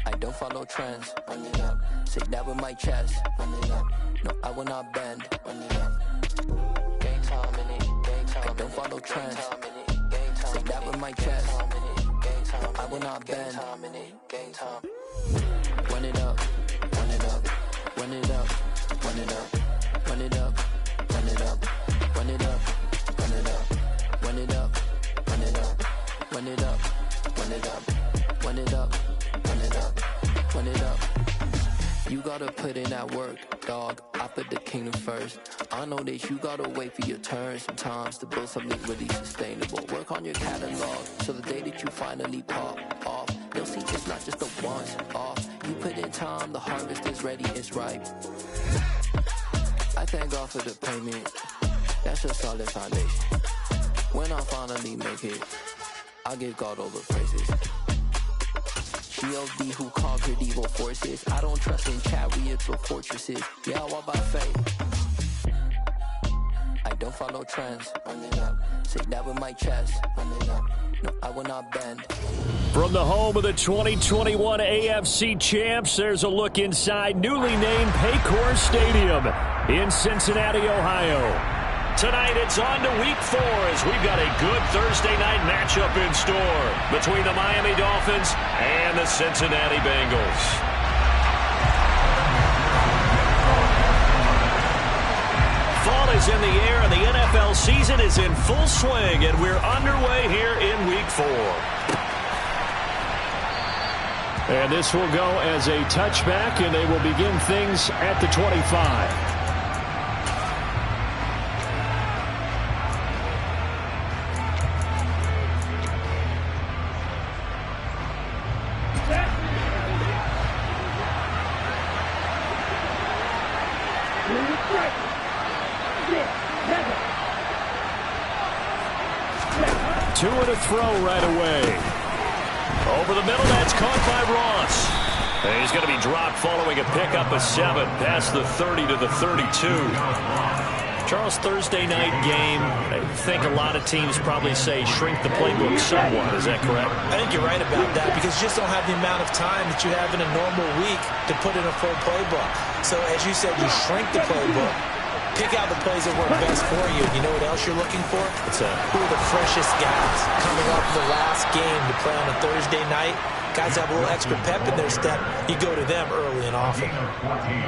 I don't follow trends. Run it up. Say that with my chest. Run it up. No, I will not bend. Run it up. Game time in it. Game time. I don't follow trends. Say that with my chest. No, I will not bend. Game time. Run it up. Run it up. Run it up. Run it up. Run it up. Run it up. Run it up. Run it up. Run it up. Run it up. Run it up. Run it up. Run it up. Run it up. Run it up. You gotta put in that work, dog. I put the kingdom first. I know that you gotta wait for your turn sometimes to build something really sustainable. Work on your catalog so the day that you finally pop off, you'll see it's not just a once off. You put in time, the harvest is ready, it's ripe. I thank God for the payment. That's a solid foundation. When I finally make it, I give God all the praises. G.O.D. who conquered evil forces. I don't trust in chariots or fortresses. Yeah, I walk by faith. I don't follow trends. Run it up. Say that with my chest. Run it up. No, I will not bend. From the home of the 2021 AFC champs, there's a look inside newly named Paycor Stadium in Cincinnati, Ohio. Tonight, it's on to Week 4 as we've got a good Thursday night matchup in store between the Miami Dolphins and the Cincinnati Bengals. Fall is in the air and the NFL season is in full swing, and we're underway here in Week 4. And this will go as a touchback, and they will begin things at the 25. Two and a throw right away. Over the middle, that's caught by Ross. And he's going to be dropped following a pickup of 7 past the 30 to the 32. Charles, Thursday night game, I think a lot of teams probably say shrink the playbook somewhat. Is that correct? I think you're right about that because you just don't have the amount of time that you have in a normal week to put in a full playbook. So as you said, you shrink the playbook. Pick out the plays that work best for you. You know what else you're looking for? What's that? Who are the freshest guys coming off the last game to play on a Thursday night? Guys have a little extra pep in their step. You go to them early and often.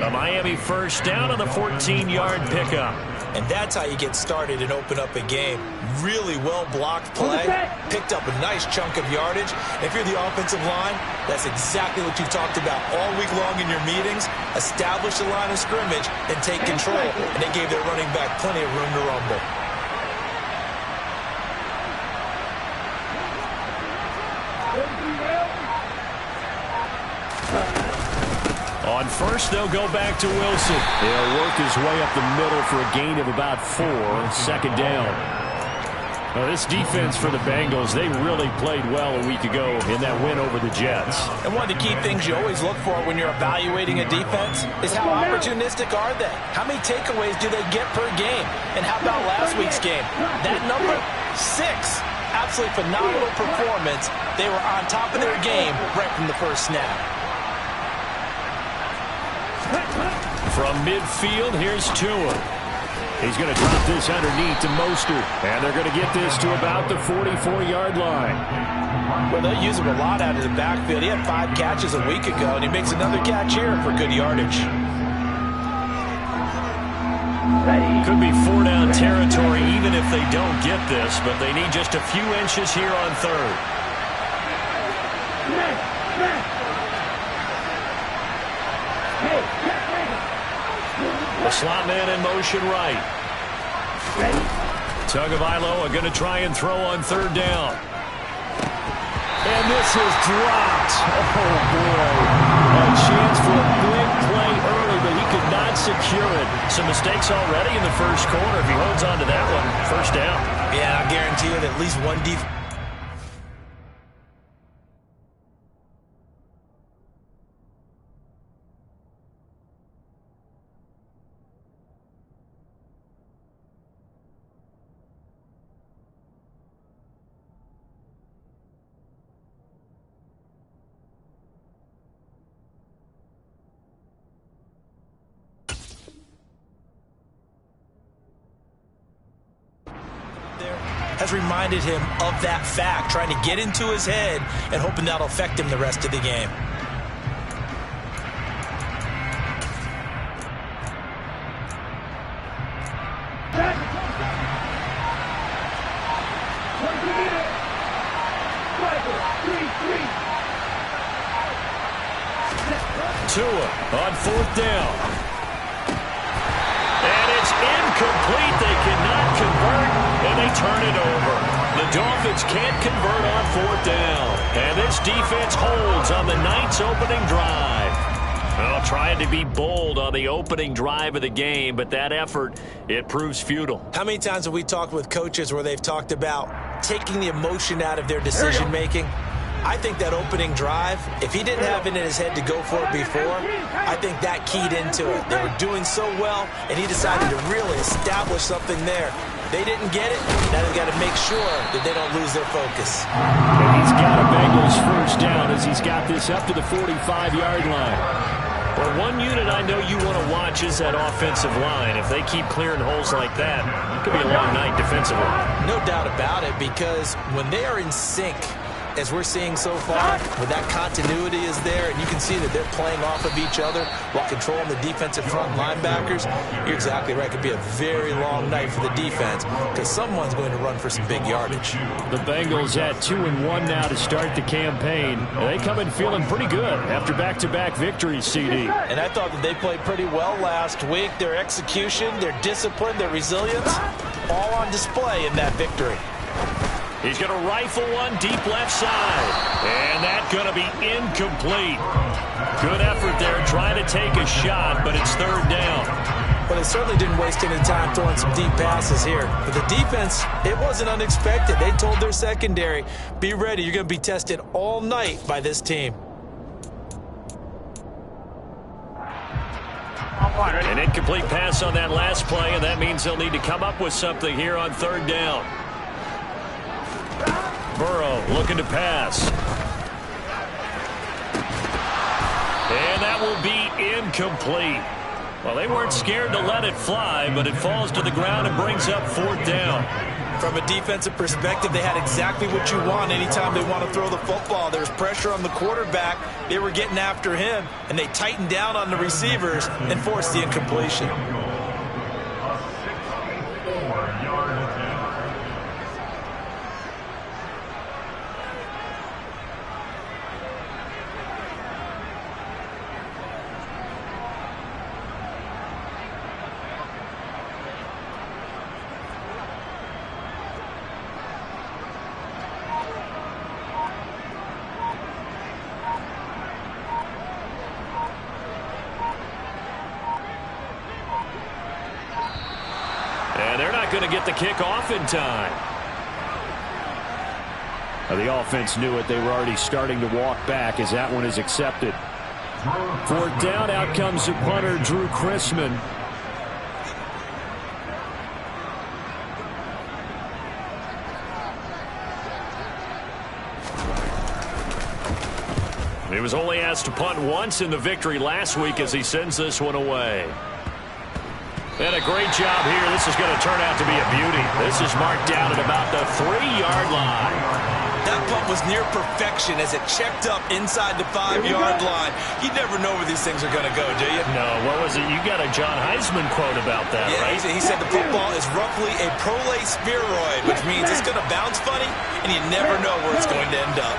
A Miami first down on the 14-yard pickup. And that's how you get started and open up a game. Really well-blocked play. Picked up a nice chunk of yardage. If you're the offensive line, that's exactly what you've talked about all week long in your meetings. Establish the line of scrimmage and take control. And they gave their running back plenty of room to rumble. On first, they'll go back to Wilson. He'll work his way up the middle for a gain of about 4. Second down. Well, this defense for the Bengals, they really played well a week ago in that win over the Jets. And one of the key things you always look for when you're evaluating a defense is how opportunistic are they? How many takeaways do they get per game? And how about last week's game? That number, 6. Absolutely phenomenal performance. They were on top of their game right from the first snap. From midfield, here's Tua. He's going to drop this underneath to Mostert. And they're going to get this to about the 44-yard line. Well, they'll use him a lot out of the backfield. He had 5 catches a week ago, and he makes another catch here for good yardage. Could be 4-down territory even if they don't get this, but they need just a few inches here on third. The slot man in motion right. Tagovailoa are going to try and throw on third down. And this is dropped. Oh, boy. A chance for a big play early, but he could not secure it. Some mistakes already in the first quarter. If he holds on to that one, first down. Yeah, I guarantee you that at least one defense. has reminded him of that fact, trying to get into his head and hoping that'll affect him the rest of the game. Tua on 4th down. And it's incomplete. They cannot convert, and they turn it over. The Dolphins can't convert on 4th down. And this defense holds on the Knights' opening drive. Well, trying to be bold on the opening drive of the game, but that effort, it proves futile. How many times have we talked with coaches where they've talked about taking the emotion out of their decision-making? I think that opening drive, if he didn't have it in his head to go for it before, I think that keyed into it. They were doing so well, and he decided to really establish something there. They didn't get it. Now they've got to make sure that they don't lose their focus. And he's got a Bengals first down as he's got this up to the 45-yard line. Well, one unit I know you want to watch is that offensive line. If they keep clearing holes like that, it could be a long night defensively. No doubt about it, because when they are in sync, as we're seeing so far, where that continuity is there, and you can see that they're playing off of each other while controlling the defensive front linebackers, you're exactly right. It could be a very long night for the defense because someone's going to run for some big yardage. The Bengals at 2-1 now to start the campaign. They come in feeling pretty good after back-to-back victories, CD. And I thought that they played pretty well last week. Their execution, their discipline, their resilience, all on display in that victory. He's going to rifle one deep left side. And that's going to be incomplete. Good effort there trying to take a shot, but it's 3rd down. But they certainly didn't waste any time throwing some deep passes here. But the defense, it wasn't unexpected. They told their secondary, be ready. You're going to be tested all night by this team. An incomplete pass on that last play, and that means they'll need to come up with something here on 3rd down. Burrow looking to pass. And that will be incomplete. Well, they weren't scared to let it fly, but it falls to the ground and brings up 4th down. From a defensive perspective, they had exactly what you want anytime they want to throw the football. There's pressure on the quarterback. They were getting after him, and they tightened down on the receivers and forced the incompletion. Going to get the kick off in time. The offense knew it. They were already starting to walk back as that one is accepted. 4th down, out comes the punter, Drew Chrisman. He was only asked to punt once in the victory last week as he sends this one away. And a great job here. This is going to turn out to be a beauty. This is marked down at about the 3-yard line. That punt was near perfection as it checked up inside the 5-yard line. You never know where these things are going to go, do you? No. What was it? You got a John Heisman quote about that, right? He said the football is roughly a prolate spheroid, which means it's going to bounce funny, and you never know where it's going to end up.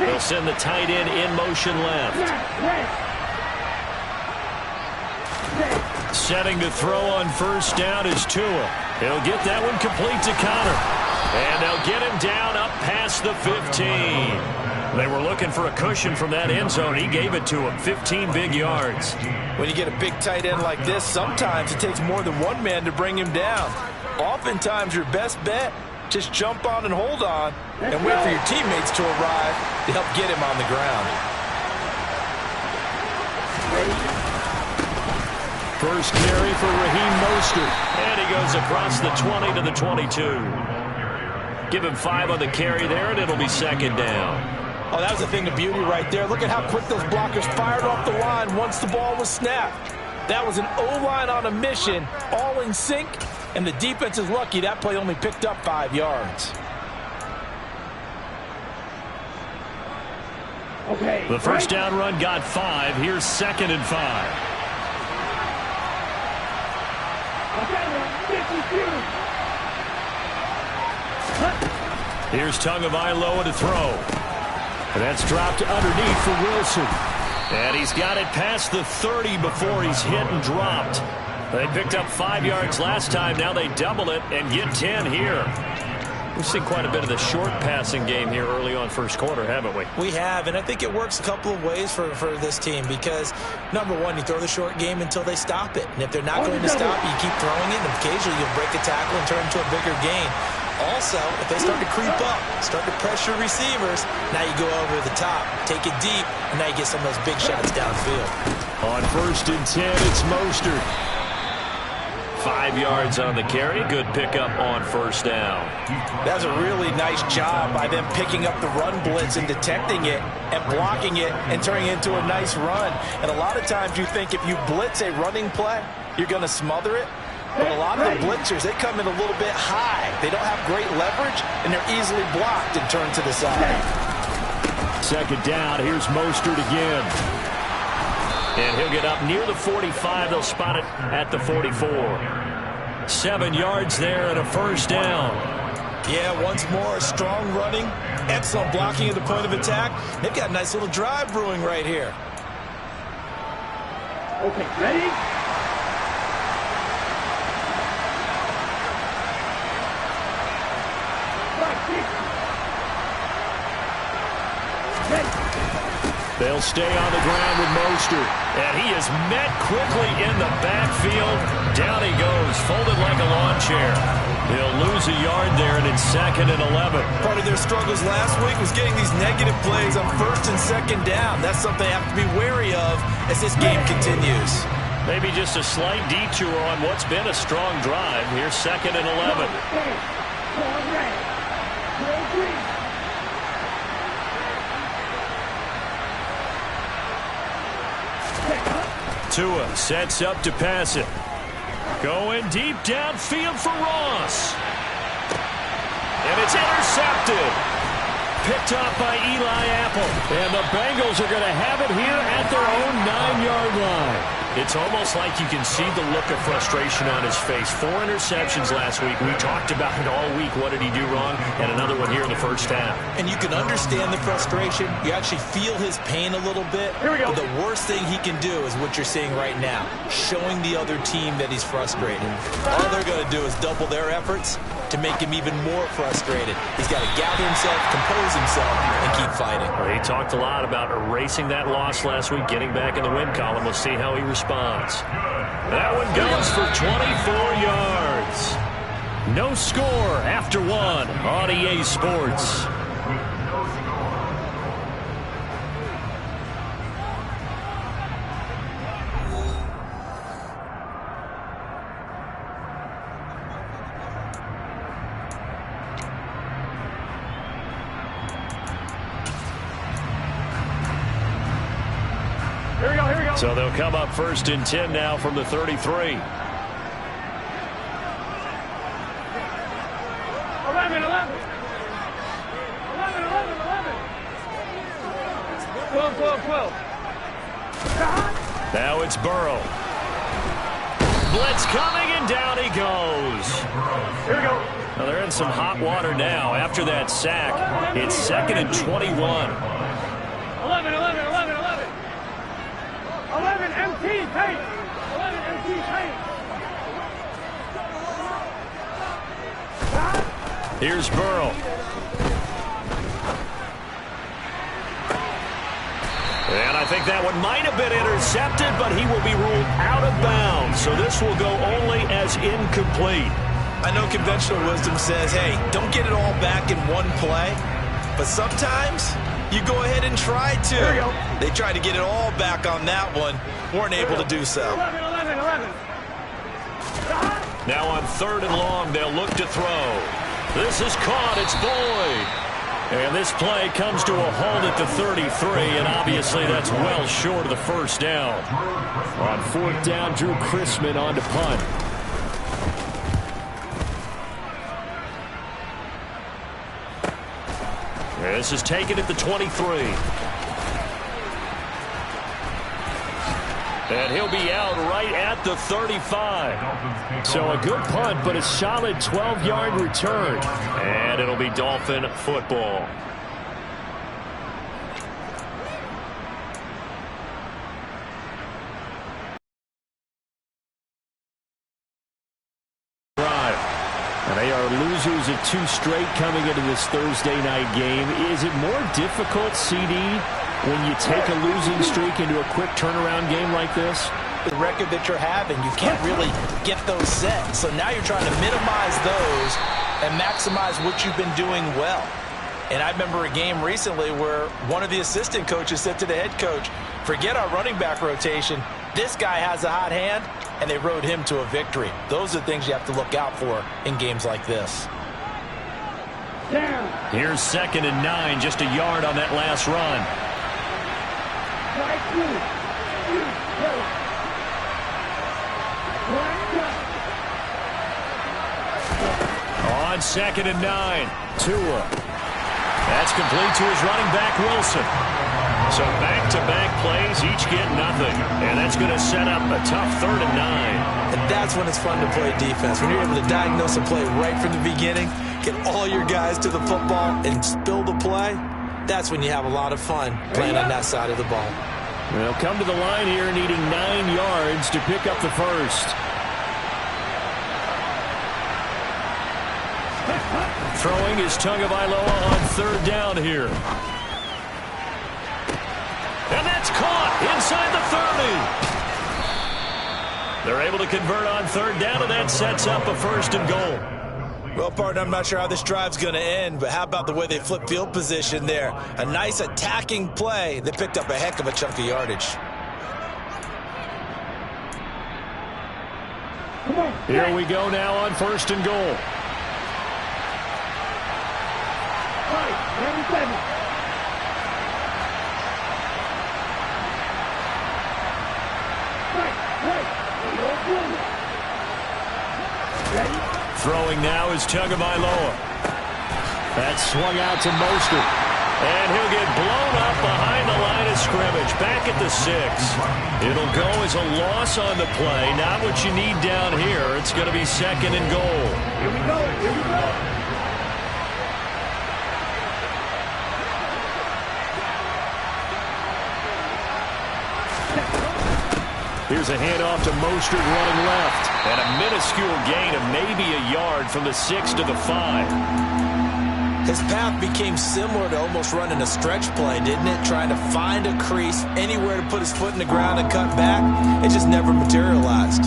They'll send the tight end in motion left. Setting to throw on 1st down is Tua. He'll get that one complete to Connor. And they'll get him down up past the 15. They were looking for a cushion from that end zone. He gave it to him. 15 big yards. When you get a big tight end like this, sometimes it takes more than one man to bring him down. Oftentimes your best bet, just jump on and hold on and wait for your teammates to arrive to help get him on the ground. First carry for Raheem Mostert. And he goes across the 20 to the 22. Give him 5 on the carry there, and it'll be 2nd down. Oh, that was a thing of beauty right there. Look at how quick those blockers fired off the line once the ball was snapped. That was an O-line on a mission, all in sync, And the defense is lucky that play only picked up 5 yards. Okay, the first down run got 5. Here's 2nd and 5. Here's Tagovailoa to throw. And that's dropped underneath for Wilson. And he's got it past the 30 before he's hit and dropped. They picked up 5 yards last time. Now they double it and get 10 here. We've seen quite a bit of the short passing game here early on first quarter, haven't we? We have, and I think it works a couple of ways for this team because, number one, you throw the short game until they stop it. And if they're not going to stop you, keep throwing it, and occasionally you'll break a tackle and turn into a bigger gain. Also, if they start to creep up, start to pressure receivers, now you go over the top, take it deep, and now you get some of those big shots downfield. On 1st and 10, it's Mostert. 5 yards on the carry. Good pickup on 1st down. That's a really nice job by them picking up the run blitz and detecting it and blocking it and turning it into a nice run. And a lot of times you think if you blitz a running play, you're going to smother it. But a lot of the blitzers, they come in a little bit high. They don't have great leverage, and they're easily blocked and turned to the side. 2nd down. Here's Mostert again. And he'll get up near the 45. They'll spot it at the 44. 7 yards there and a 1st down. Yeah, once more, strong running, excellent blocking at the point of attack. They've got a nice little drive brewing right here. Okay, ready? They'll stay on the ground with Mostert. And he is met quickly in the backfield. Down he goes, folded like a lawn chair. He'll lose a yard there, and it's 2nd and 11. Part of their struggles last week was getting these negative plays on 1st and 2nd down. That's something they have to be wary of as this game continues. Maybe just a slight detour on what's been a strong drive. Here's 2nd and 11. Tua sets up to pass it. Going deep downfield for Ross. And it's intercepted. Picked off by Eli Apple. And the Bengals are going to have it here at their own 9-yard line. It's almost like you can see the look of frustration on his face. 4 interceptions last week. We talked about it all week. What did he do wrong? And another one here in the first half. And you can understand the frustration. You actually feel his pain a little bit. Here we go. But the worst thing he can do is what you're seeing right now, showing the other team that he's frustrated. All they're going to do is double their efforts to make him even more frustrated. He's got to gather himself, compose himself, and keep fighting. Well, he talked a lot about erasing that loss last week, getting back in the win column. We'll see how he responds. That one goes for 24 yards. No score after 1 on EA Sports. So they'll come up 1st and 10 now from the 33. 11, 11, 11. 11, 11, 11. 12, 12, 12. Now it's Burrow. Blitz coming, and down he goes. Here we go. Well, they're in some hot water now after that sack. It's 2nd and 21. 11, 11, 11, 11. 11 MT paint. 11 MT paint. Here's Burrow. And I think that one might have been intercepted, but he will be ruled out of bounds. So this will go only as incomplete. I know conventional wisdom says, hey, don't get it all back in one play. But sometimes you go ahead and try to. There we go. They tried to get it all back on that one. Weren't able to do so. 11, 11, 11. Now on 3rd and long, they'll look to throw. This is caught. It's Boyd. And this play comes to a halt at the 33, and obviously that's well short of the first down. On 4th down, Drew Chrisman on to punt. This is taken at the 23. And he'll be out right at the 35. So a good punt, but a solid 12-yard return. And it'll be Dolphin football. And they are losers of 2 straight coming into this Thursday night game. Is it more difficult, CD, when you take a losing streak into a quick turnaround game like this? The record that you're having, you can't really get those set. So now you're trying to minimize those and maximize what you've been doing well. And I remember a game recently where one of the assistant coaches said to the head coach, forget our running back rotation. This guy has a hot hand, and they rode him to a victory. Those are things you have to look out for in games like this. Here's 2nd and 9, just a yard on that last run. On 2nd and 9, Tua. That's complete to his running back, Wilson. So back-to-back plays, each get nothing. And that's going to set up a tough 3rd and 9. And that's when it's fun to play defense. When you're able to diagnose a play right from the beginning, get all your guys to the football and spill the play, that's when you have a lot of fun playing on that side of the ball. They'll come to the line here needing 9 yards to pick up the first. Throwing is Tagovailoa on 3rd down here. And that's caught inside the 30. They're able to convert on 3rd down, and that sets up a 1st and goal. Well, partner, I'm not sure how this drive's going to end, but how about the way they flip field position there? A nice attacking play. They picked up a heck of a chunk of yardage. Here we go now on 1st and goal. Throwing now is Tagovailoa. That's swung out to Mostert. And he'll get blown up behind the line of scrimmage. Back at the 6. It'll go as a loss on the play. Not what you need down here. It's going to be 2nd and goal. Here we go. Here we go. Here's a handoff to Mostert running left. And a minuscule gain of maybe a yard from the 6 to the 5. His path became similar to almost running a stretch play, didn't it? Trying to find a crease, anywhere to put his foot in the ground and cut back. It just never materialized.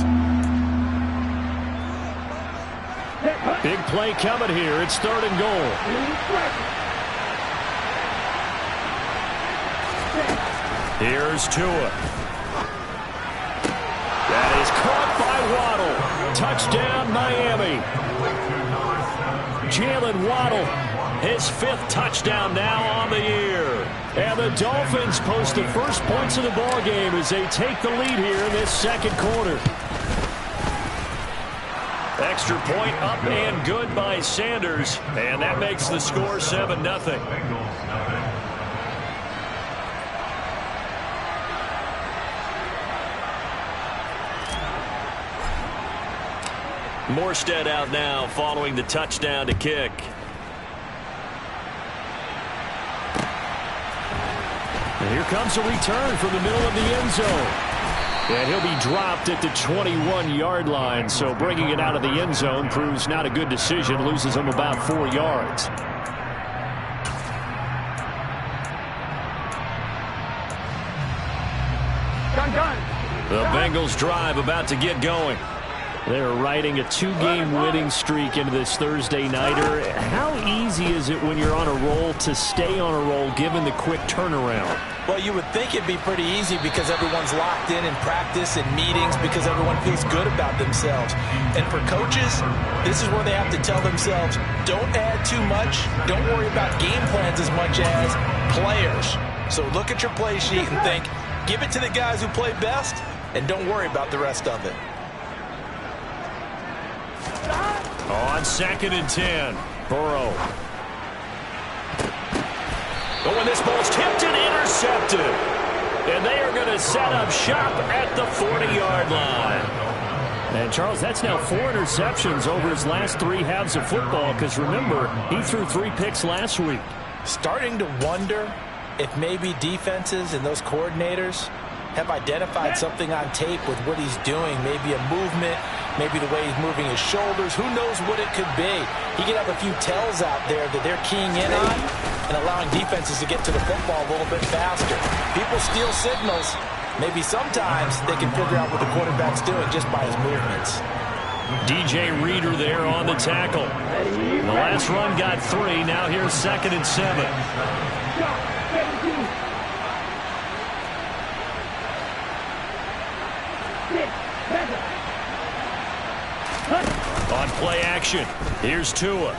Big play coming here. It's 3rd and goal. Here's Tua. That is caught by Waddle. Touchdown, Miami. Jalen Waddle, his 5th touchdown now on the year. And the Dolphins post the first points of the ballgame as they take the lead here in this 2nd quarter. Extra point up and good by Sanders. And that makes the score 7-0. Morstead out now following the touchdown to kick. And here comes a return from the middle of the end zone. And he'll be dropped at the 21-yard line. So bringing it out of the end zone proves not a good decision. Loses him about 4 yards. The Bengals drive about to get going. They're riding a 2-game winning streak into this Thursday nighter. How easy is it when you're on a roll to stay on a roll given the quick turnaround? Well, you would think it'd be pretty easy because everyone's locked in practice and meetings because everyone feels good about themselves. And for coaches, this is where they have to tell themselves, don't add too much. Don't worry about game plans as much as players. So look at your play sheet and think, give it to the guys who play best and don't worry about the rest of it. On 2nd and 10, Burrow. Oh, and this ball's tipped and intercepted. And they are going to set up shop at the 40-yard line. And, Charles, that's now 4 interceptions over his last 3 halves of football because, remember, he threw 3 picks last week. Starting to wonder if maybe defenses and those coordinators have identified something on tape with what he's doing. Maybe a movement, maybe the way he's moving his shoulders. Who knows what it could be? He could have a few tells out there that they're keying in on and allowing defenses to get to the football a little bit faster. People steal signals. Maybe sometimes they can figure out what the quarterback's doing just by his movements. DJ Reader there on the tackle. The last run got 3. Now here's 2nd and 7. On play action, here's Tua.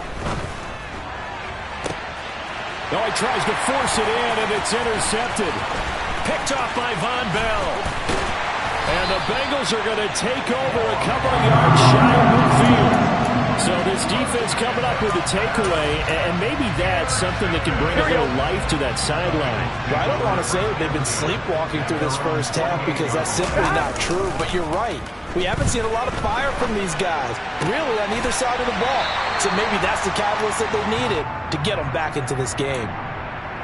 Oh, he tries to force it in, and it's intercepted. Picked off by Von Bell. And the Bengals are going to take over a couple of yards shy of midfield. So this defense coming up with a takeaway, and maybe that's something that can bring a little life to that sideline. Well, I don't want to say that they've been sleepwalking through this first half because that's simply not true, but you're right. We haven't seen a lot of fire from these guys, really, on either side of the ball. So maybe that's the catalyst that they needed to get them back into this game.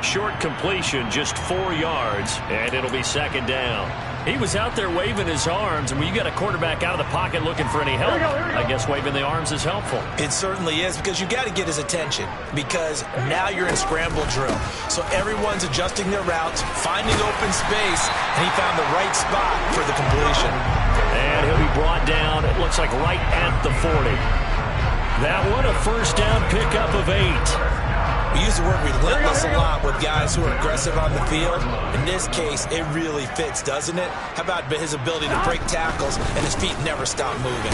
Short completion, just 4 yards, and it'll be 2nd down. He was out there waving his arms, and when you got a quarterback out of the pocket looking for any help, I guess waving the arms is helpful. It certainly is, because you got to get his attention, because now you're in scramble drill. So everyone's adjusting their routes, finding open space, and he found the right spot for the completion. And he'll be brought down, it looks like right at the 40. That one, a first down pickup of 8. We use the word relentless a lot with guys who are aggressive on the field. In this case, it really fits, doesn't it? How about his ability to break tackles and his feet never stop moving?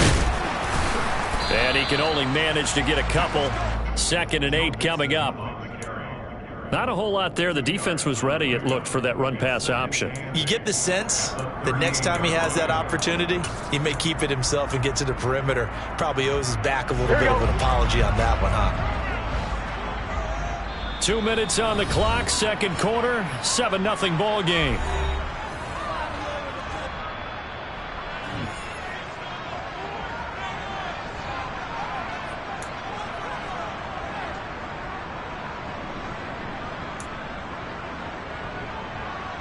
And he can only manage to get a couple. 2nd and 8 coming up. Not a whole lot there. The defense was ready, it looked, for that run-pass option. You get the sense that next time he has that opportunity, he may keep it himself and get to the perimeter. Probably owes his back a little bit of an apology on that one, huh? 2 minutes on the clock, 2nd quarter, 7-0 ball game.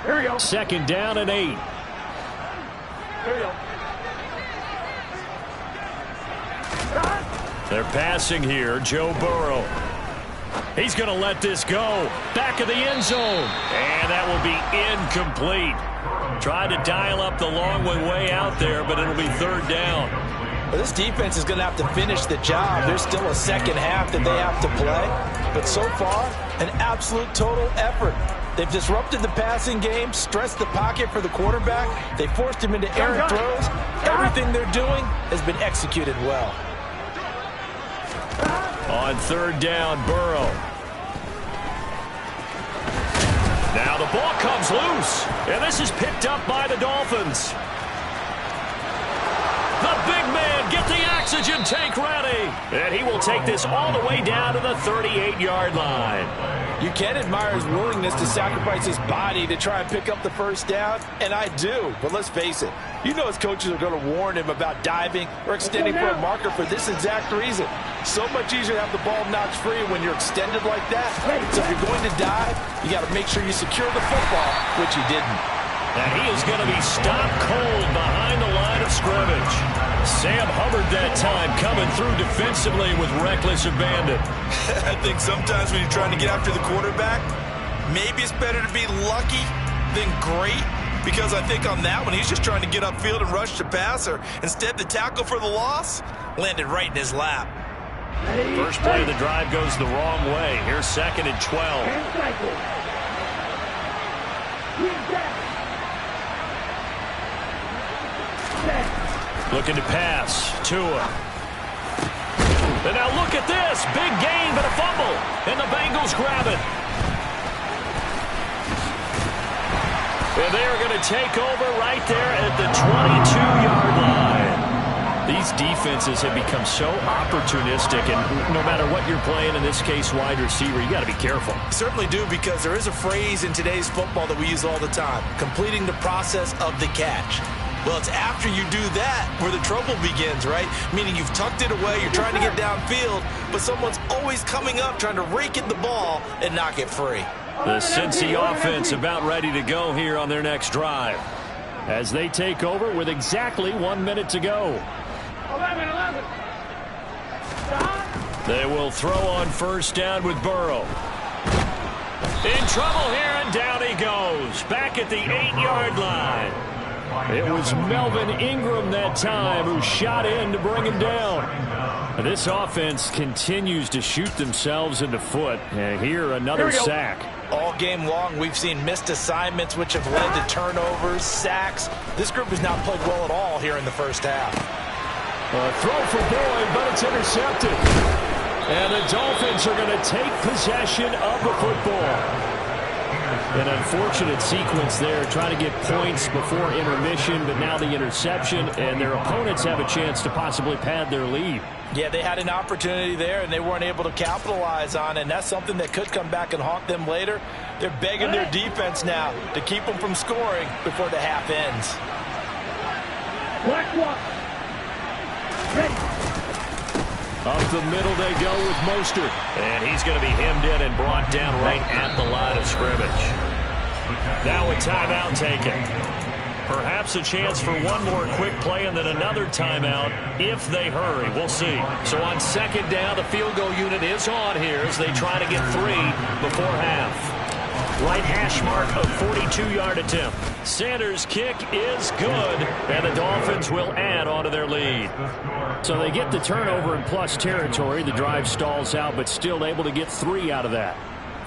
Here we go. 2nd down and 8. Here we go. They're passing here, Joe Burrow. He's going to let this go. Back of the end zone. And that will be incomplete. Tried to dial up the long way out there, but it'll be 3rd down. Well, this defense is going to have to finish the job. There's still a second half that they have to play. But so far, an absolute total effort. They've disrupted the passing game, stressed the pocket for the quarterback. They forced him into errant throws. Everything they're doing has been executed well. On 3rd down, Burrow. Now the ball comes loose, and this is picked up by the Dolphins. The big man, get the oxygen tank ready. And he will take this all the way down to the 38-yard line. You can admire his willingness to sacrifice his body to try and pick up the first down, and I do. But let's face it, you know his coaches are going to warn him about diving or extending for a marker for this exact reason. So much easier to have the ball knocked free when you're extended like that. So if you're going to dive, you got to make sure you secure the football, which he didn't. And he is going to be stopped cold behind the line of scrimmage. Sam Hubbard that time coming through defensively with reckless abandon. I think sometimes when you're trying to get after the quarterback, maybe it's better to be lucky than great, because I think on that one, he's just trying to get upfield and rush the passer. Instead, the tackle for the loss landed right in his lap. First play of the drive goes the wrong way. Here's 2nd and 12. Looking to pass. Tua. And now look at this. Big gain, but a fumble. And the Bengals grab it. And they are going to take over right there at the 22-yard line. These defenses have become so opportunistic, and no matter what you're playing, in this case wide receiver, you got to be careful. Certainly do, because there is a phrase in today's football that we use all the time: completing the process of the catch. Well, it's after you do that where the trouble begins, right? Meaning you've tucked it away, you're trying to get downfield, but someone's always coming up trying to rake at the ball and knock it free. The Cincy offense about ready to go here on their next drive, as they take over with exactly 1 minute to go. 11. They will throw on first down with Burrow. In trouble here, and down he goes. Back at the 8-yard line. It was Melvin Ingram that time who shot in to bring him down. This offense continues to shoot themselves in the foot. And here, another sack. All game long, we've seen missed assignments, which have led to turnovers, sacks. This group has not played well at all here in the first half. A throw for Boyd, but it's intercepted. And the Dolphins are going to take possession of the football. An unfortunate sequence there, trying to get points before intermission, but now the interception, and their opponents have a chance to possibly pad their lead. Yeah, they had an opportunity there, and they weren't able to capitalize on it, and that's something that could come back and haunt them later. They're begging their defense now to keep them from scoring before the half ends. Black one. Ready. Up the middle they go with Mostert. And he's going to be hemmed in and brought down right at the line of scrimmage. Now a timeout taken. Perhaps a chance for one more quick play and then another timeout if they hurry. We'll see. So on second down, the field goal unit is on here as they try to get 3 before half. Right hash mark of 42-yard attempt. Sanders' kick is good, and the Dolphins will add on to their lead. So they get the turnover in plus territory. The drive stalls out, but still able to get 3 out of that.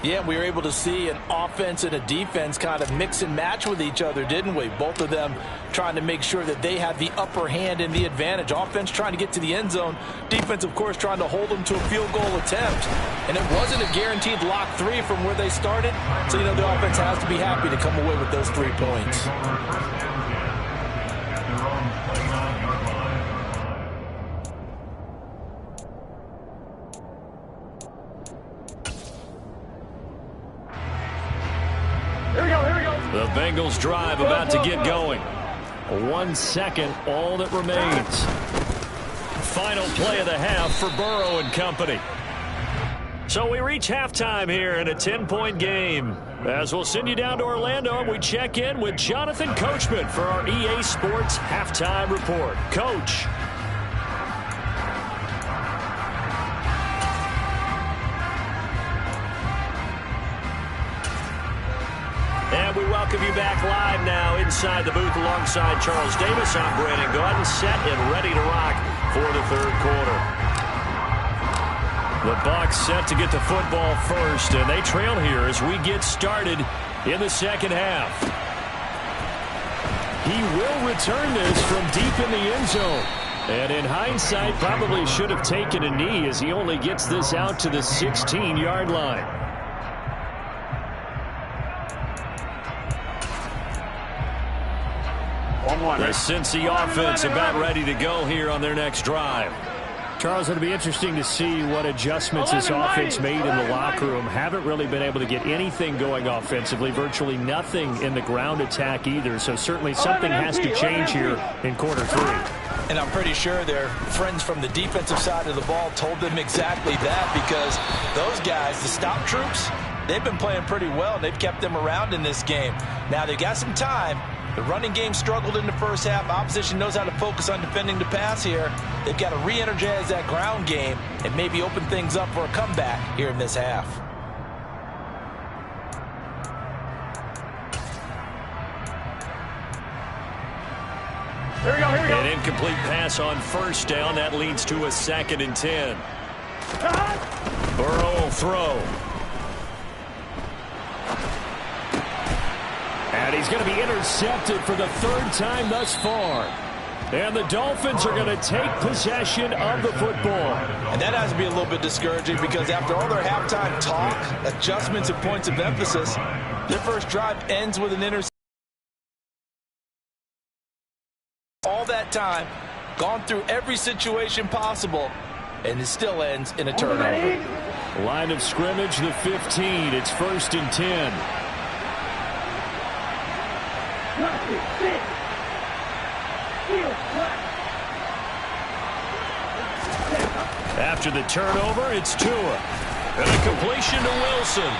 Yeah, we were able to see an offense and a defense kind of mix and match with each other, didn't we? Both of them trying to make sure that they had the upper hand and the advantage. Offense trying to get to the end zone. Defense, of course, trying to hold them to a field goal attempt. And it wasn't a guaranteed lock 3 from where they started. So, the offense has to be happy to come away with those 3 points. The Bengals drive about to get going. 1 second, all that remains. Final play of the half for Burrow and company. So we reach halftime here in a 10-point game. As we'll send you down to Orlando, we check in with Jonathan Coachman for our EA Sports Halftime Report. Coach. And we welcome you back live now inside the booth alongside Charles Davis. I'm Brandon Gaudin, set and ready to rock for the third quarter. The Bucs set to get the football first, and they trail here as we get started in the second half. He will return this from deep in the end zone. And in hindsight, probably should have taken a knee as he only gets this out to the 16-yard line. The Cincy offense about ready to go here on their next drive. Charles, it'll be interesting to see what adjustments this offense made in the locker room. Haven't really been able to get anything going offensively, virtually nothing in the ground attack either. So certainly something has to change here in quarter 3. And I'm pretty sure their friends from the defensive side of the ball told them exactly that, because those guys, the stop troops, they've been playing pretty well, and they've kept them around in this game. Now they've got some time. The running game struggled in the first half. Opposition knows how to focus on defending the pass here. They've got to re-energize that ground game and maybe open things up for a comeback here in this half. Here we go. An incomplete pass on first down. That leads to a 2nd and 10. Burrow will throw. And he's going to be intercepted for the 3rd time thus far. And the Dolphins are going to take possession of the football. And that has to be a little bit discouraging, because after all their halftime talk, adjustments and points of emphasis, their first drive ends with an interception. All that time, Gone through every situation possible, and it still ends in a turnover. Line of scrimmage, the 15. It's 1st and 10. After the turnover, it's Tua. And a completion to Wilson.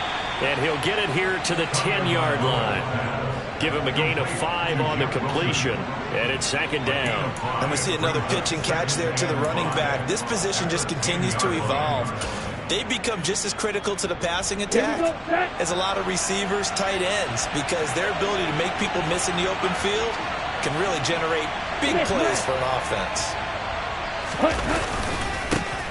And he'll get it here to the 10-yard line. Give him a gain of 5 on the completion. And it's 2nd down. And we see another pitch and catch there to the running back. This position just continues to evolve. They've become just as critical to the passing attack as a lot of receivers, tight ends, because their ability to make people miss in the open field can really generate big plays for an offense.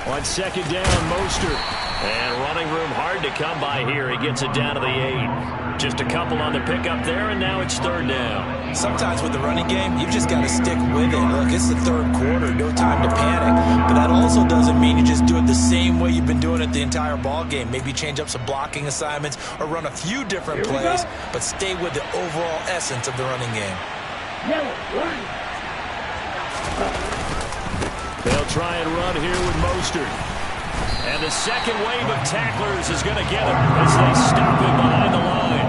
On 2nd down, Mostert. And running room hard to come by here. He gets it down to the 8. Just a couple on the pickup there, and now it's 3rd down. Sometimes with the running game, you've just got to stick with it. Look, it's the 3rd quarter, no time to panic. But that also doesn't mean you just do it the same way you've been doing it the entire ball game. Maybe change up some blocking assignments or run a few different plays, but stay with the overall essence of the running game. They'll try and run here with Mostert. And the second wave of tacklers is going to get him as they stop him behind the line.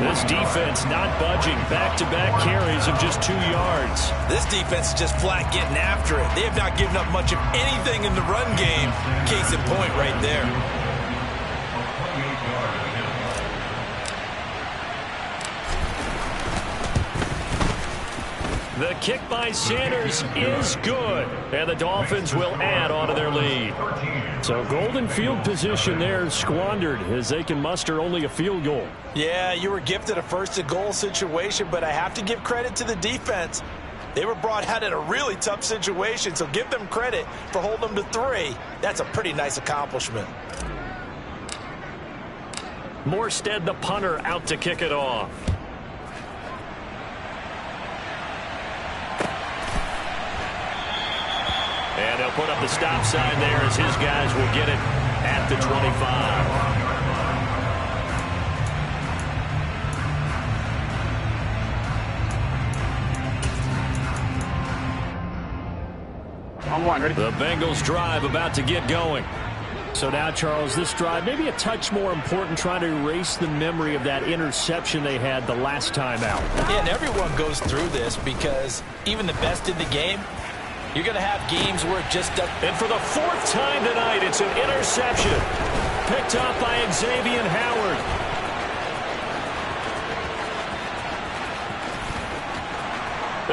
This defense not budging. Back-to-back carries of just 2 yards. This defense is just flat getting after it. They have not given up much of anything in the run game. Case in point right there. The kick by Sanders is good, and the Dolphins will add on to their lead. So golden field position there squandered as they can muster only a field goal. Yeah, you were gifted a 1st-and-goal situation, but I have to give credit to the defense. They were brought out in a really tough situation, so give them credit for holding them to 3. That's a pretty nice accomplishment. Morstead, the punter, out to kick it off. And they'll put up the stop sign there as his guys will get it at the 25. On 1, ready? The Bengals drive about to get going. So now, Charles, this drive maybe a touch more important, trying to erase the memory of that interception they had the last time out. Yeah, and everyone goes through this because even the best in the game, you're going to have games where it just doesn't. And for the 4th time tonight, it's an interception. Picked up by Xavier Howard.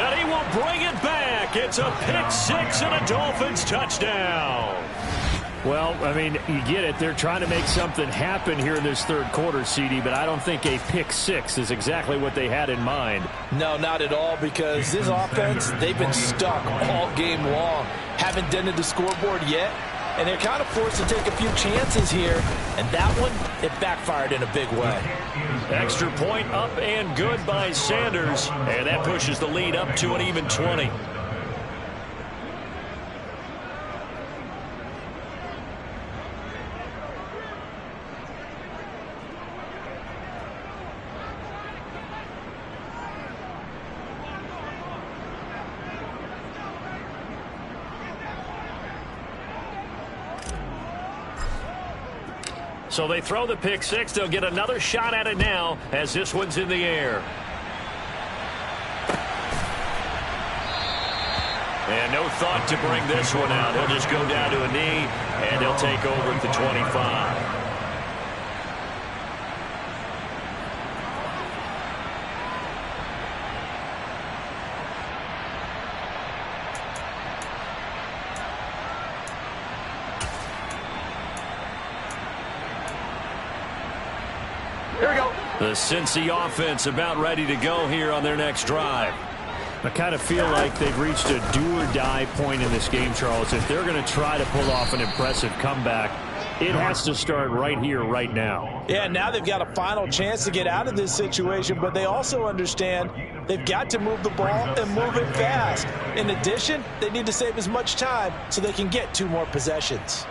And he will bring it back. It's a pick-6 and a Dolphins touchdown. Well, I mean, you get it. They're trying to make something happen here in this 3rd quarter, CD, but I don't think a pick-6 is exactly what they had in mind. No, not at all, because this offense, they've been stuck all game long. Haven't dented the scoreboard yet, and they're kind of forced to take a few chances here, and that one, it backfired in a big way. Extra point up and good by Sanders, and that pushes the lead up to an even 20. So they throw the pick-6. They'll get another shot at it now as this one's in the air. And no thought to bring this one out. He'll just go down to a knee, and he'll take over at the 25. Here we go. The Cincy offense about ready to go here on their next drive. I kind of feel like they've reached a do-or-die point in this game, Charles. If they're going to try to pull off an impressive comeback, it has to start right here, right now. Yeah, now they've got a final chance to get out of this situation, but they also understand they've got to move the ball and move it fast. In addition, they need to save as much time so they can get 2 more possessions.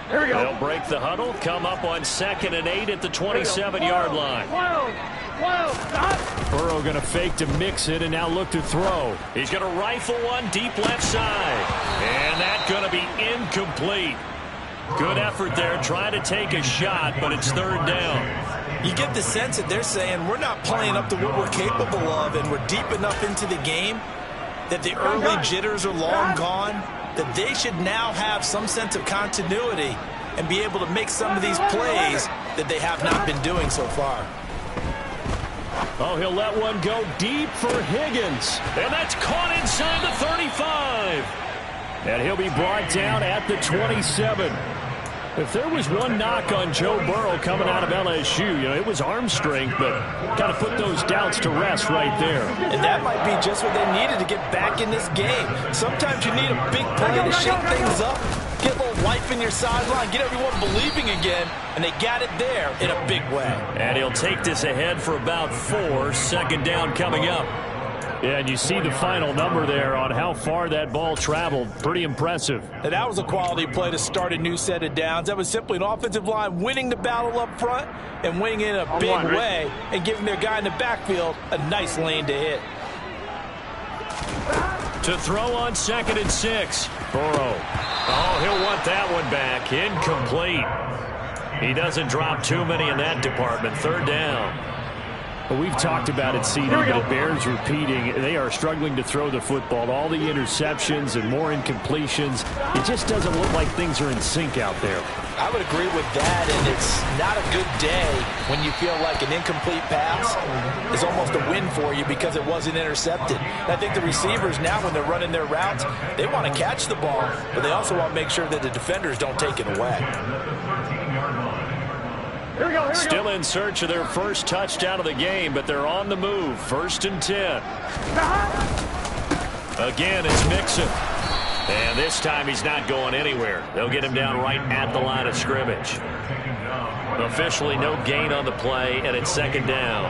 Here we go. They'll break the huddle, come up on 2nd and 8 at the 27-yard line. Burrow going to fake to mix it and now look to throw. He's going to rifle one deep left side. And that's going to be incomplete. Good effort there trying to take a shot, but it's third down. You get the sense that they're saying we're not playing up to what we're capable of, and we're deep enough into the game that the early jitters are long gone, that they should now have some sense of continuity and be able to make some of these plays that they have not been doing so far. Oh, he'll let one go deep for Higgins. And that's caught inside the 35. And he'll be brought down at the 27. If there was one knock on Joe Burrow coming out of LSU, it was arm strength, but kind of put those doubts to rest right there. And that might be just what they needed to get back in this game. Sometimes you need a big play to shake things up, get a little life in your sideline, get everyone believing again, and they got it there in a big way. And he'll take this ahead for about 4. Second down coming up. Yeah, and you see the final number there on how far that ball traveled. Pretty impressive. And that was a quality play to start a new set of downs. That was simply an offensive line winning the battle up front and winning in a big way and giving their guy in the backfield a nice lane to hit. To throw on 2nd and 6. Burrow. Oh, he'll want that one back. Incomplete. He doesn't drop too many in that department. Third down. Well, we've talked about it, CD, but it bears repeating. They are struggling to throw the football. All the interceptions and more incompletions. It just doesn't look like things are in sync out there. I would agree with that, and it's not a good day when you feel like an incomplete pass is almost a win for you because it wasn't intercepted. And I think the receivers now, when they're running their routes, they want to catch the ball, but they also want to make sure that the defenders don't take it away. Still in search of their first touchdown of the game, but they're on the move. 1st and 10. Again, it's Mixon. And this time he's not going anywhere. They'll get him down right at the line of scrimmage. Officially no gain on the play, and it's 2nd down.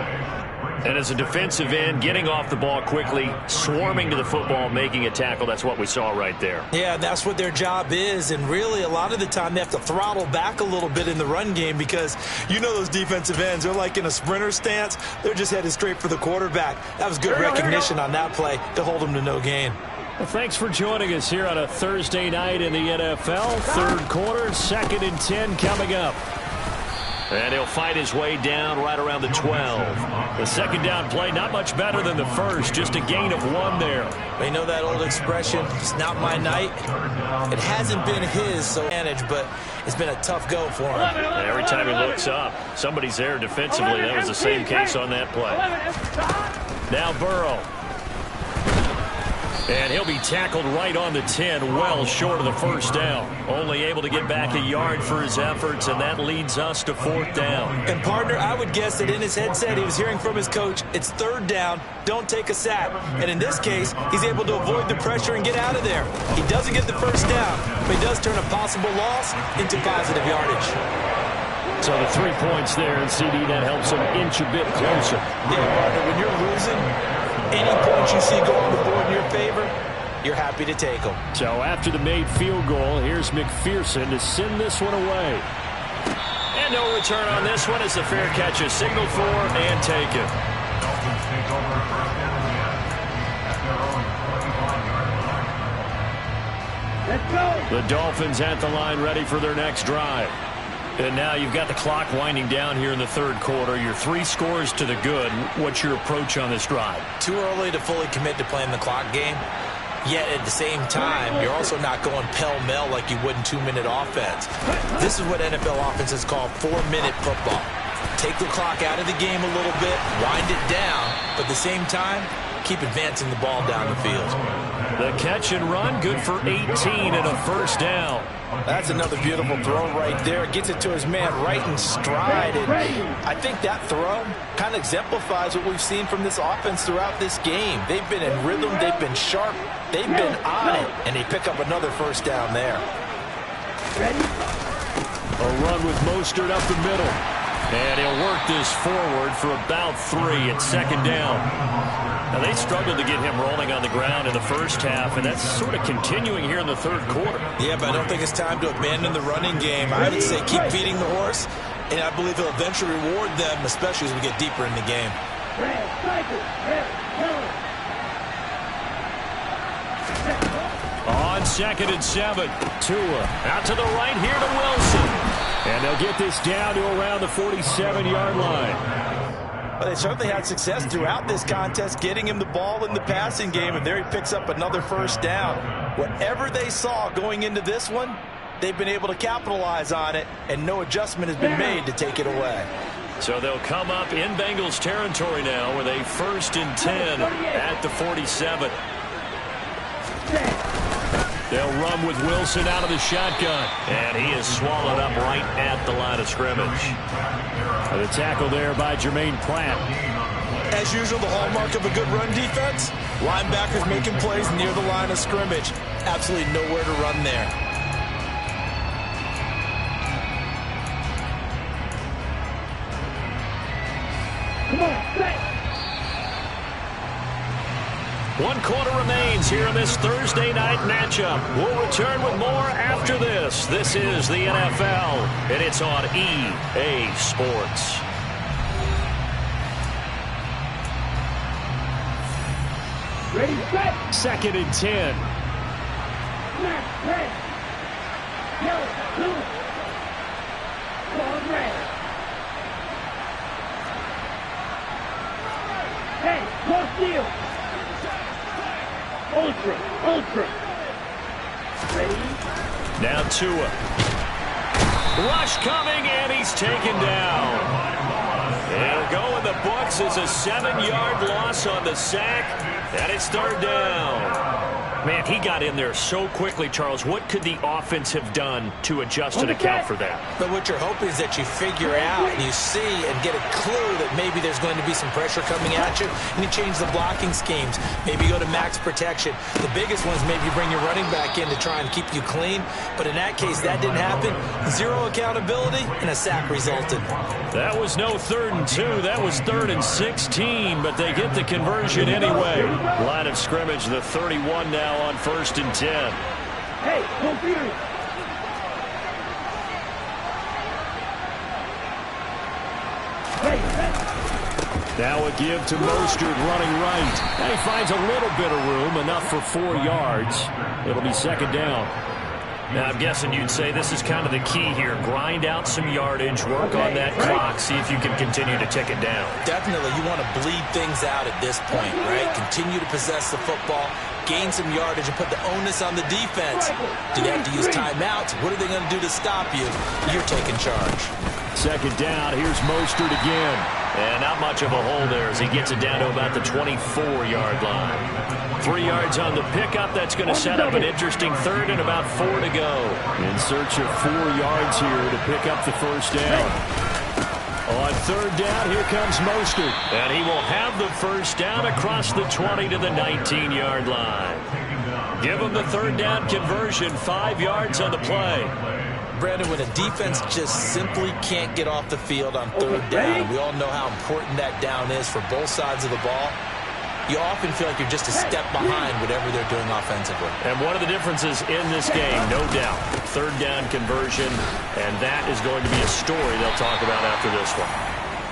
And as a defensive end, getting off the ball quickly, swarming to the football, making a tackle, that's what we saw right there. Yeah, that's what their job is, and really a lot of the time they have to throttle back a little bit in the run game because those defensive ends, they're like in a sprinter stance. They're just headed straight for the quarterback. That was good recognition on that play to hold them to no gain. Well, thanks for joining us here on a Thursday night in the NFL. Third quarter, 2nd and 10 coming up. And he'll fight his way down right around the 12. The second down play, not much better than the first, just a gain of 1 there. You know that old expression, it's not my night? It hasn't been his, so managed, but it's been a tough go for him. And every time he looks up, somebody's there defensively. That was the same case on that play. Now Burrow. And he'll be tackled right on the 10, well short of the first down. Only able to get back a yard for his efforts, and that leads us to 4th down. And, partner, I would guess that in his headset he was hearing from his coach, it's 3rd down, don't take a sack. And in this case, he's able to avoid the pressure and get out of there. He doesn't get the first down, but he does turn a possible loss into positive yardage. So the 3 points there, and CD, that helps him inch a bit closer. Yeah, partner, when you're losing, any points you see go on the board in your favor, you're happy to take them. So after the made field goal, here's McPherson to send this one away. And no return on this one as the fair catch is signaled for and taken. Let's go. The Dolphins at the line ready for their next drive. And now you've got the clock winding down here in the third quarter. You're 3 scores to the good. What's your approach on this drive? Too early to fully commit to playing the clock game. Yet at the same time, you're also not going pell-mell like you would in 2-minute offense. This is what NFL offenses call 4-minute football. Take the clock out of the game a little bit, wind it down, but at the same time, keep advancing the ball down the field. The catch and run, good for 18 and a first down. That's another beautiful throw right there. Gets it to his man right in stride. And I think that throw kind of exemplifies what we've seen from this offense throughout this game. They've been in rhythm. They've been sharp. They've been on it. And they pick up another first down there. A run with Mostert up the middle. And he'll work this forward for about 3 at second down. Now, they struggled to get him rolling on the ground in the first half, and that's sort of continuing here in the third quarter. Yeah, but I don't think it's time to abandon the running game. I would say keep feeding the horse And I believe he'll eventually reward them, especially as we get deeper in the game. On 2nd and 7, Tua out to the right here to Wilson. And they'll get this down to around the 47-yard line. Well, they certainly had success throughout this contest, getting him the ball in the passing game, and there he picks up another first down. Whatever they saw going into this one, they've been able to capitalize on it, and no adjustment has been made to take it away. So they'll come up in Bengals territory now with a 1st and 10 at the 47. They'll run with Wilson out of the shotgun. And he is swallowed up right at the line of scrimmage. The tackle there by Jermaine Pratt. As usual, the hallmark of a good run defense, linebackers making plays near the line of scrimmage. Absolutely nowhere to run there. Come on, set. 1 quarter remains here in this Thursday night matchup. We'll return with more after this. This is the NFL, and it's on EA Sports. Ready, set. 2nd and 10. Snap, red. Yellow, blue. Ball red. Hey, more steel. Ultra, ultra. Ready? Now Tua. Rush coming, and he's taken down. It'll go in the books as a 7-yard loss on the sack, and it's 3rd down. Man, he got in there so quickly, Charles. What could the offense have done to adjust and account for that? But what you're hoping is that you figure out, you see, and get a clue that maybe there's going to be some pressure coming at you, and you change the blocking schemes. Maybe go to max protection. The biggest ones, maybe you bring your running back in to try and keep you clean. But in that case, that didn't happen. 0 accountability, and a sack resulted. That was no 3rd and 2. That was 3rd and 16, but they get the conversion anyway. Line of scrimmage, the 31 now on 1st and 10. Hey, computer. Hey, Now a give to Mostert running right. And he finds a little bit of room, enough for 4 yards. It'll be 2nd down. Now, I'm guessing you'd say this is kind of the key here. Grind out some yardage, work on that clock, see if you can continue to tick it down. Definitely, you want to bleed things out at this point, right? Continue to possess the football, gain some yardage, and put the onus on the defense. Do they have to use timeouts? What are they going to do to stop you? You're taking charge. 2nd down, here's Mostert again. And not much of a hole there as he gets it down to about the 24-yard line. 3 yards on the pickup. That's going to set up an interesting 3rd and about 4 to go. In search of 4 yards here to pick up the 1st down. On 3rd down, here comes Mostert. And he will have the 1st down across the 20 to the 19-yard line. Give him the 3rd down conversion, 5 yards on the play. Brandon, when a defense just simply can't get off the field on 3rd down, we all know how important that down is for both sides of the ball. You often feel like you're just a step behind whatever they're doing offensively. And one of the differences in this game, no doubt, 3rd down conversion, and that is going to be a story they'll talk about after this one.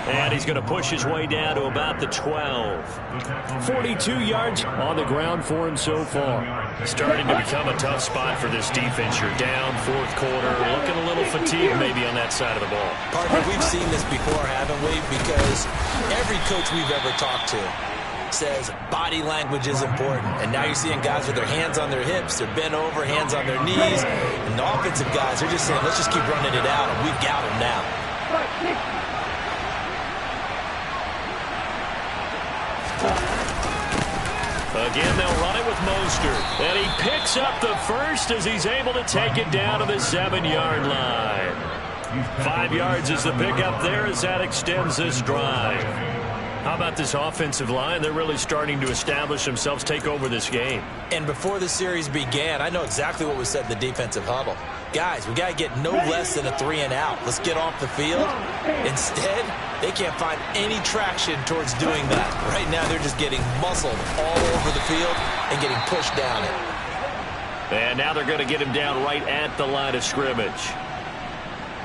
And he's going to push his way down to about the 12. 42 yards on the ground for him so far. Starting to become a tough spot for this defense. You're down 4th quarter, looking a little fatigued maybe on that side of the ball. Partner, we've seen this before, haven't we? Because every coach we've ever talked to says body language is important. And now you're seeing guys with their hands on their hips, they're bent over, hands on their knees. And the offensive guys are just saying, let's just keep running it out, and we've got them now. Again, they'll run it with Mostert. And he picks up the 1st as he's able to take it down to the 7-yard line. 5 yards is the pickup there as that extends this drive. How about this offensive line? They're really starting to establish themselves, take over this game. And before the series began, I know exactly what was said in the defensive huddle. Guys, we got to get no less than a 3 and out. Let's get off the field. Instead, they can't find any traction towards doing that. Right now, they're just getting muscled all over the field and getting pushed down it. And now they're going to get him down right at the line of scrimmage.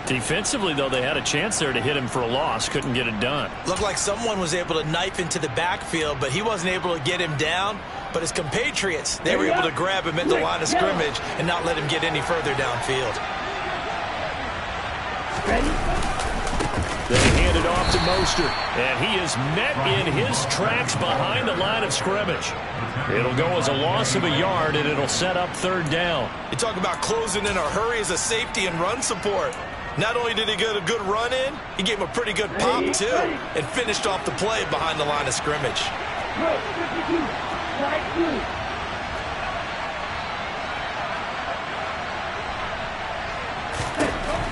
Defensively, though, they had a chance there to hit him for a loss. Couldn't get it done. Looked like someone was able to knife into the backfield, but he wasn't able to get him down. But his compatriots, they were able to grab him at the line of scrimmage and not let him get any further downfield. They hand it off to Mostert, and he is met in his tracks behind the line of scrimmage. It'll go as a loss of a yard, and it'll set up third down. You talk about closing in a hurry as a safety and run support. Not only did he get a good run in, he gave him a pretty good pop, too, and finished off the play behind the line of scrimmage.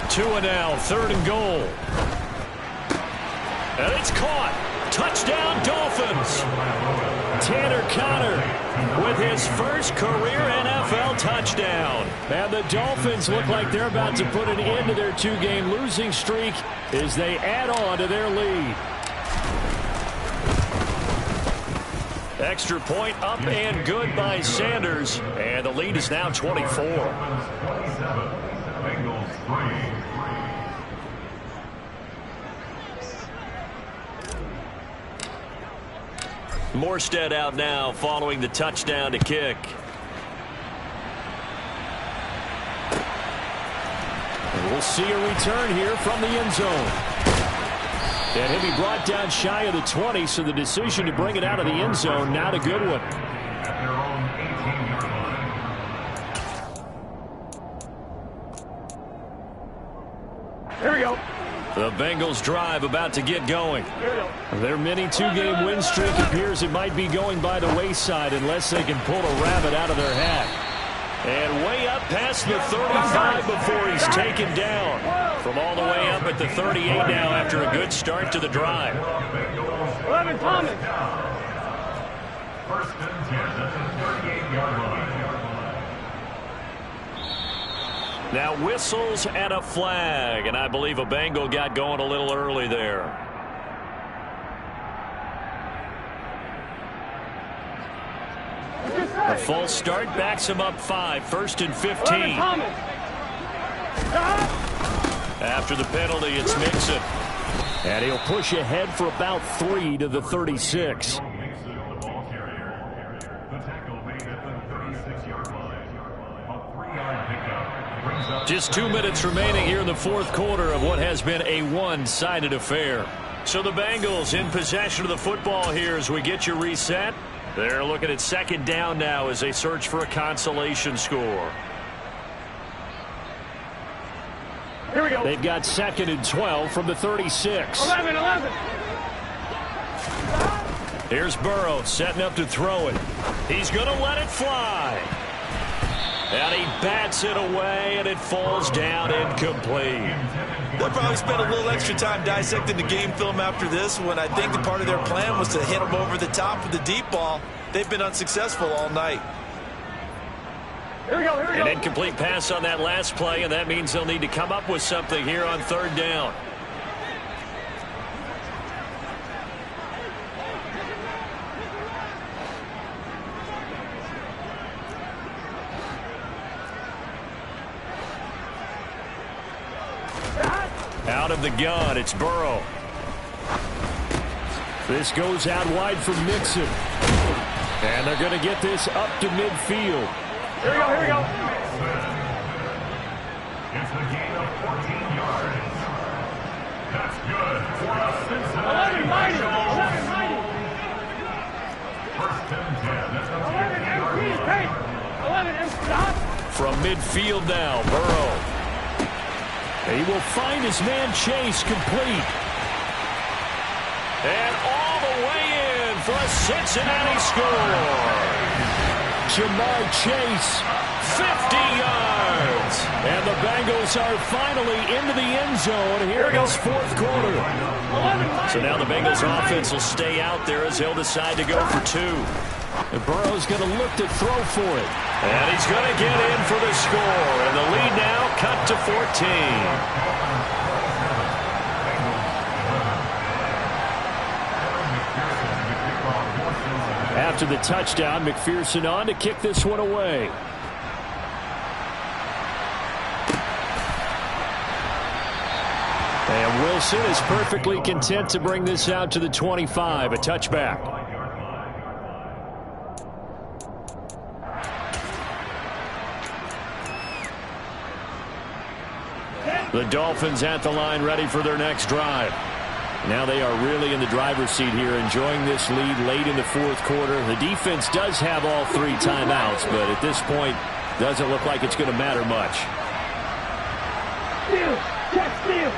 2 and now, 3rd and goal. And it's caught. Touchdown, Dolphins. Tanner Conner with his first career NFL touchdown. And the Dolphins look like they're about to put an end to their 2-game losing streak as they add on to their lead. Extra point up and good by Sanders. And the lead is now 24. Morstead out now following the touchdown to kick. And we'll see a return here from the end zone. And he'll be brought down shy of the 20, so the decision to bring it out of the end zone, not a good one. Here we go. The Bengals drive about to get going. Their mini 2-game win streak appears it might be going by the wayside unless they can pull a rabbit out of their hat. And way up past the 35 before he's taken down. From all the way up at the 38 now after a good start to the drive. 11 Thomas. First and 10 at the 38-yard line. Now whistles and a flag, and I believe a Bengal got going a little early there. A false start backs him up 5, 1st and 15. After the penalty, it's Mixon. And he'll push ahead for about 3 to the 36. Just 2 minutes remaining here in the 4th quarter of what has been a one-sided affair. So the Bengals in possession of the football here as we get you reset. They're looking at 2nd down now as they search for a consolation score. Here we go. They've got 2nd and 12 from the 36. 11. Here's Burrow setting up to throw it. He's going to let it fly. And he bats it away, and it falls down incomplete. They'll probably spend a little extra time dissecting the game film after this when I think the part of their plan was to hit them over the top with the deep ball. They've been unsuccessful all night. Here we go. An incomplete pass on that last play, and that means they'll need to come up with something here on 3rd down. Out of the gun, it's Burrow. This goes out wide for Mixon. And they're going to get this up to midfield. Here we go. It's a gain of 14 yards. That's good for a Cincinnati 11 mighty. First and 10 at the 11 50-yard line. 11 and stop. From midfield now, Burrow. He will find his man Chase complete. And all the way in for a Cincinnati score. Jamar Chase, 50 yards. And the Bengals are finally into the end zone here in this 4th quarter. So now the Bengals offense will stay out there as they'll decide to go for 2. And Burrow's going to look to throw for it. And he's going to get in for the score. And the lead now cut to 14. After the touchdown, McPherson on to kick this one away. And Wilson is perfectly content to bring this out to the 25, a touchback. The Dolphins at the line, ready for their next drive. Now they are really in the driver's seat here, enjoying this lead late in the fourth quarter. The defense does have all 3 timeouts, but at this point, doesn't look like it's going to matter much. Steal! Check steal!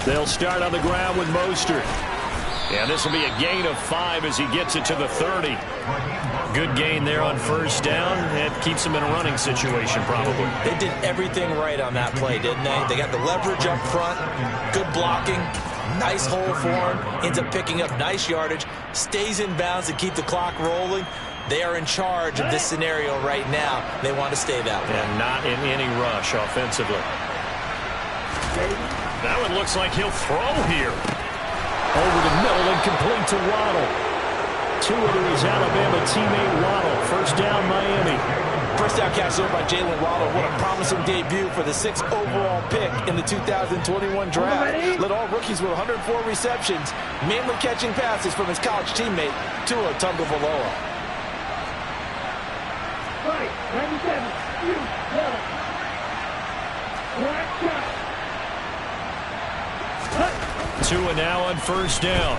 They'll start on the ground with Mostert. And this will be a gain of 5 as he gets it to the 30. Good gain there on first down. It keeps him in a running situation, probably. They did everything right on that play, didn't they? They got the leverage up front, good blocking, nice hole for him, ends up picking up nice yardage, stays in bounds to keep the clock rolling. They are in charge of this scenario right now. They want to stay that way. And not in any rush offensively. That one looks like he'll throw here. Over the middle and complete to Waddle. To his Alabama teammate Waddle. First down, Miami. First down catch there by Jalen Waddle. What a promising debut for the 6th overall pick in the 2021 draft. Led all rookies with 104 receptions, mainly catching passes from his college teammate, Tua Tagovailoa. Right, 97, you, yellow. Right shot. Tua now on first down.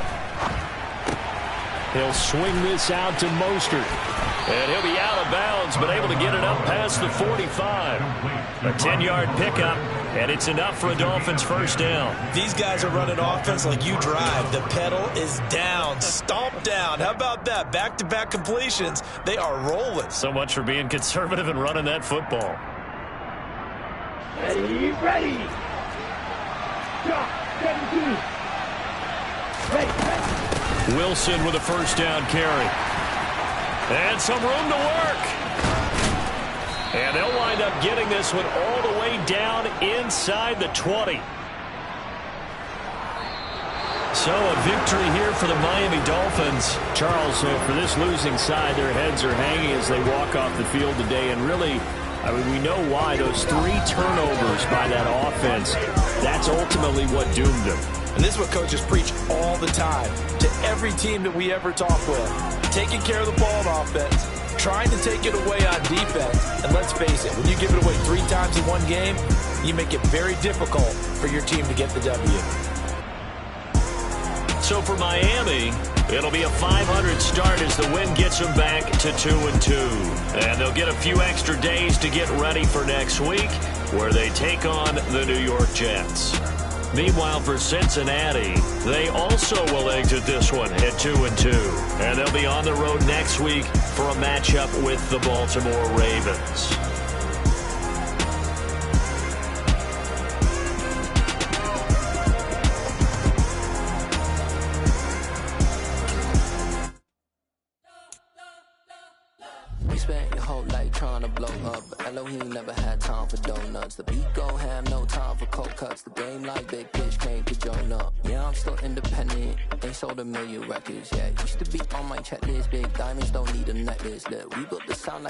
He'll swing this out to Mostert. And he'll be out of bounds, but able to get it up past the 45. A 10-yard pickup, and it's enough for a Dolphins first down. These guys are running offense like you drive. The pedal is down, stomp down. How about that? Back-to-back completions. They are rolling. So much for being conservative and running that football. Ready, ready. Drop, 17. Ready. Wilson with a first down carry. And some room to work. And they'll wind up getting this one all the way down inside the 20. So a victory here for the Miami Dolphins. Charles, for this losing side, their heads are hanging as they walk off the field today. And really, I mean, we know why. Those 3 turnovers by that offense, that's ultimately what doomed them. And this is what coaches preach all the time to every team that we ever talk with. Taking care of the ball on offense, trying to take it away on defense. And let's face it, when you give it away 3 times in one game, you make it very difficult for your team to get the W. So for Miami, it'll be a 500 start as the win gets them back to 2-2. And they'll get a few extra days to get ready for next week, where they take on the New York Jets. Meanwhile, for Cincinnati, they also will exit this one at 2-2. And they'll be on the road next week for a matchup with the Baltimore Ravens. Spent your whole life trying to blow up, but Elohim never had time for donuts. The beat go ham, no time for cold cuts. The game like Big Pitch came to join up. Yeah, I'm still independent, ain't sold a million records yet. Used to be on my checklist, big diamonds don't need a necklace. Look, we built the sound like